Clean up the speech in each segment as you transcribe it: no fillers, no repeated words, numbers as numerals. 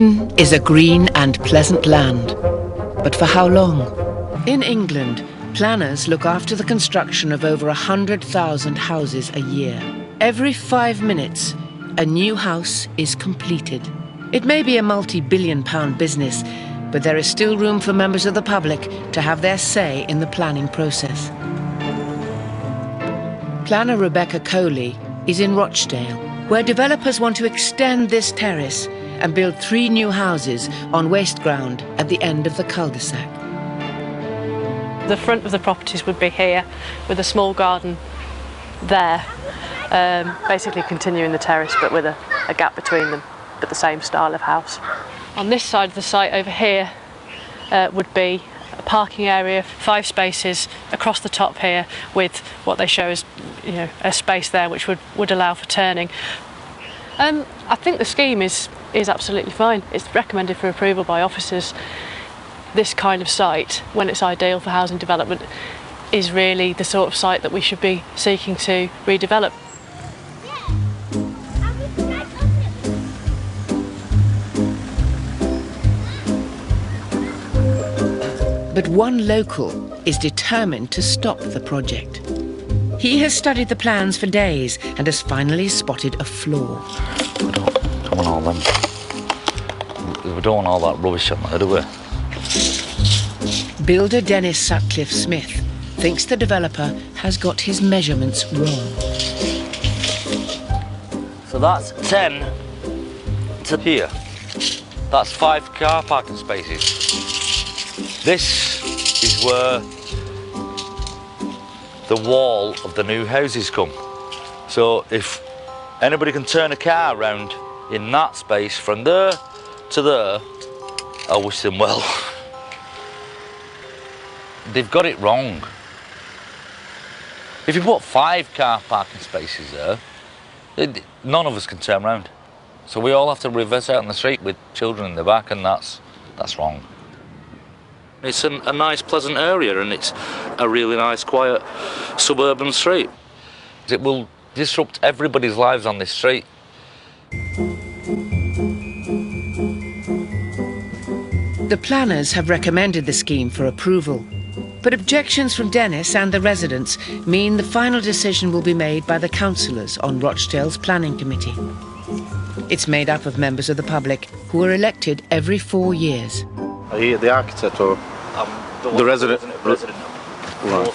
Is a green and pleasant land. But for how long? In England, planners look after the construction of over 100,000 houses a year. Every 5 minutes, a new house is completed. It may be a multi-billion-pound business, but there is still room for members of the public to have their say in the planning process. Planner Rebecca Coley is in Rochdale, where developers want to extend this terrace and build 3 new houses on waste ground at the end of the cul-de-sac. The front of the properties would be here, with a small garden there, basically continuing the terrace but with a gap between them, but the same style of house. On this side of the site over here would be a parking area, 5 spaces across the top here, with what they show as, a space there which would allow for turning. I think the scheme is absolutely fine. It's recommended for approval by officers. This kind of site, when it's ideal for housing development, is really the sort of site that we should be seeking to redevelop. But one local is determined to stop the project. He has studied the plans for days and has finally spotted a flaw. We don't want all that rubbish on there, do we? Builder Dennis Sutcliffe Smith thinks the developer has got his measurements wrong. So that's 10 to here. That's 5 car parking spaces. This is where the wall of the new houses come. So if anybody can turn a car around in that space from there to there, I wish them well. They've got it wrong. If you put 5 car parking spaces there, none of us can turn around. So we all have to reverse out on the street with children in the back, and that's wrong. It's a nice, pleasant area, and it's a really nice, quiet suburban street. It will disrupt everybody's lives on this street. The planners have recommended the scheme for approval, but objections from Dennis and the residents mean the final decision will be made by the councillors on Rochdale's planning committee. It's made up of members of the public who are elected every 4 years. Are you the architect or the resident? Right.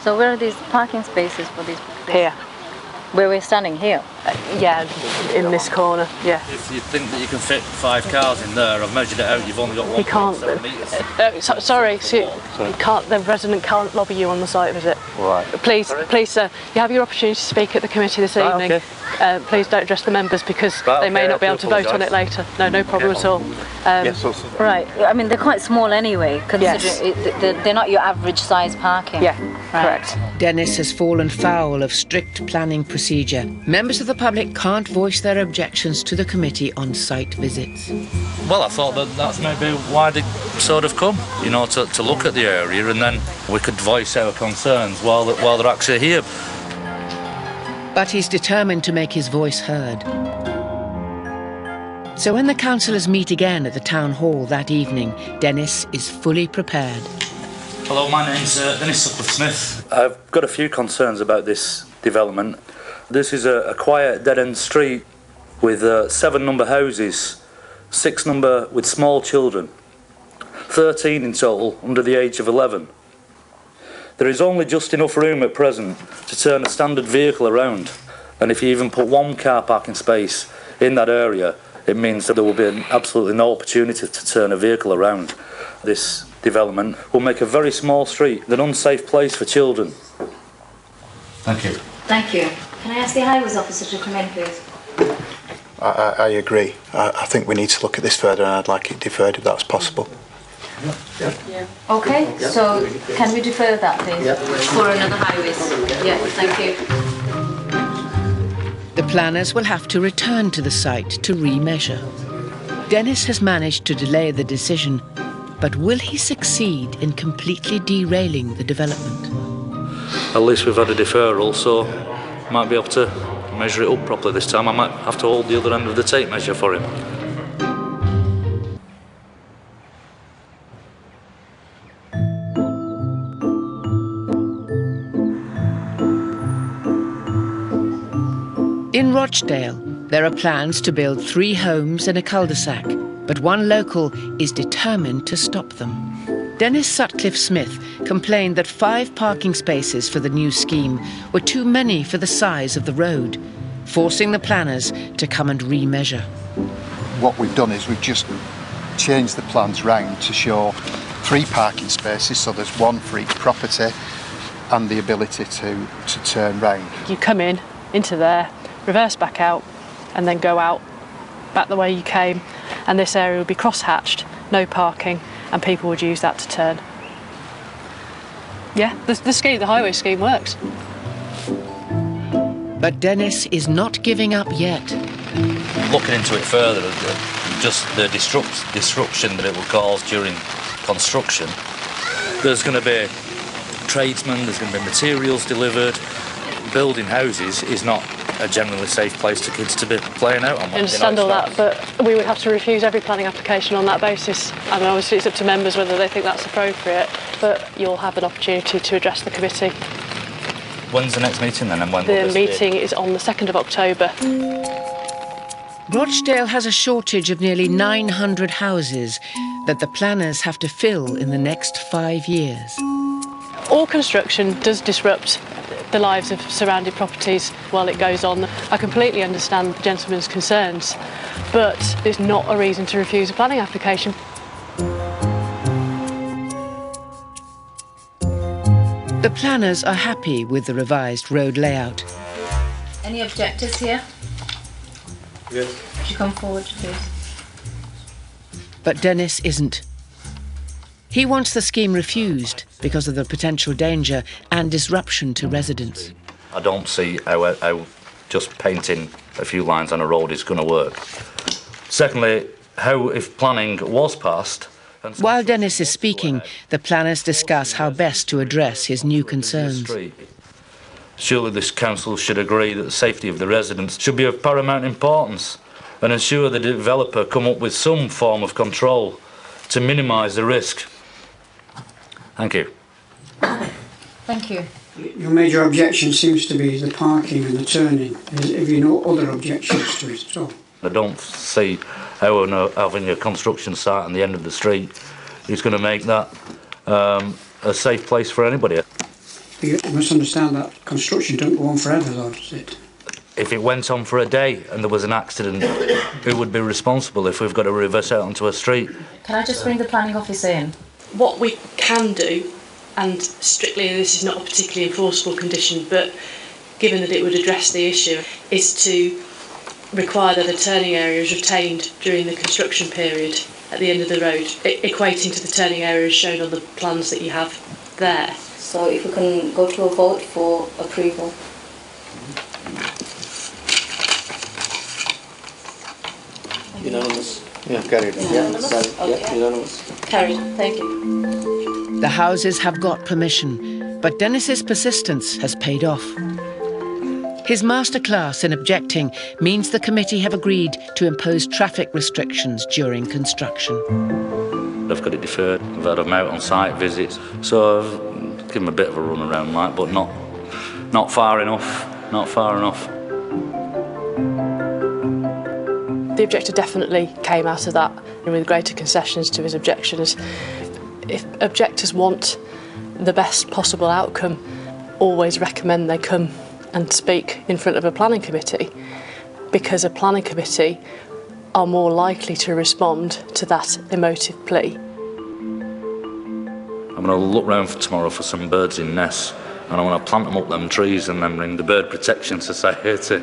So where are these parking spaces for these? Here. Where we're standing here? Yeah, in this corner, yeah. If you think that you can fit 5 cars in there, I've measured it out, you've only got 1.7 metres. Sorry, you can't, the resident can't lobby you on the site visit. Right. Please, sir, you have your opportunity to speak at the committee this evening. Okay. Please don't address the members because they may not be able to vote on it later. No problem at all. Yes, right. I mean, they're quite small anyway, considering they're not your average size parking. Yeah, correct. Dennis has fallen foul of strict planning procedure. Members of the public can't voice their objections to the committee on site visits. Well, I thought that's maybe why they sort of come, to look at the area, and then we could voice our concerns while they're actually here. But he's determined to make his voice heard. So when the councillors meet again at the town hall that evening, Dennis is fully prepared. Hello, my name's Dennis Sutcliffe Smith. I've got a few concerns about this development. This is a quiet dead-end street with 7 number houses, 6 number with small children, 13 in total under the age of 11. There is only just enough room at present to turn a standard vehicle around, and if you even put 1 car parking space in that area, it means that there will be absolutely no opportunity to turn a vehicle around. This development will make a very small street an unsafe place for children. Thank you. Thank you. Can I ask the highways officer to come in, please? I agree. I think we need to look at this further, and I'd like it deferred if that's possible. Yeah. Okay, so can we defer that, please? Yeah. For another highways? Yeah, thank you. The planners will have to return to the site to remeasure. Dennis has managed to delay the decision, but will he succeed in completely derailing the development? At least we've had a deferral, so might be able to measure it up properly this time. I might have to hold the other end of the tape measure for him. Rochdale, there are plans to build 3 homes in a cul-de-sac, but one local is determined to stop them. Dennis Sutcliffe-Smith complained that 5 parking spaces for the new scheme were too many for the size of the road, forcing the planners to come and remeasure. What we've done is we've just changed the plans round to show 3 parking spaces, so there's 1 for each property, and the ability to turn round. You come in, into there, reverse back out, and then go out back the way you came, and this area would be cross-hatched, no parking, and people would use that to turn. Yeah, the highway scheme works. But Dennis is not giving up yet. Looking into it further, just the disruption that it will cause during construction. There's going to be tradesmen, there's going to be materials delivered. Building houses is not a generally safe place for kids to be playing out on. I understand all that, but we would have to refuse every planning application on that basis. I mean, obviously it's up to members whether they think that's appropriate, but you'll have an opportunity to address the committee. When's the next meeting then? And when the meeting is on the 2nd of October. Rochdale has a shortage of nearly 900 houses that the planners have to fill in the next 5 years. All construction does disrupt the lives of surrounding properties while it goes on. I completely understand the gentleman's concerns, but it's not a reason to refuse a planning application. The planners are happy with the revised road layout. Any objectors here? Yes. Could you come forward, please? But Dennis isn't. He wants the scheme refused because of the potential danger and disruption to residents. I don't see how just painting a few lines on a road is going to work. Secondly, how if planning was passed... While Dennis is speaking, the planners discuss how best to address his new concerns. Surely this council should agree that the safety of the residents should be of paramount importance and ensure the developer come up with some form of control to minimise the risk. Thank you. Thank you. Your major objection seems to be the parking and the turning. Have you no other objections to it at all? I don't see how having a construction site on the end of the street is going to make that a safe place for anybody. You must understand that construction don't go on forever, though, does it? If it went on for a day and there was an accident, who would be responsible if we've got to reverse out onto a street? Can I just bring the planning officer in? What we can do, and strictly this is not a particularly enforceable condition, but given that it would address the issue, is to require that a turning area is retained during the construction period at the end of the road, equating to the turning area as shown on the plans that you have there. So if we can go to a vote for approval. Unanimous. Yeah, carried. Unanimous? Yeah, Okay. unanimous. Carried. Thank you. The houses have got permission, but Dennis's persistence has paid off. His masterclass in objecting means the committee have agreed to impose traffic restrictions during construction. I've got it deferred. I've had them out on site visits, so I've given them a bit of a run around, like, but not far enough. Not far enough. The objector definitely came out of that with greater concessions to his objections. If objectors want the best possible outcome, always recommend they come and speak in front of a planning committee, because a planning committee are more likely to respond to that emotive plea. I'm going to look round for tomorrow for some birds in nests, and I want to plant them up them trees and then ring the Bird Protection Society.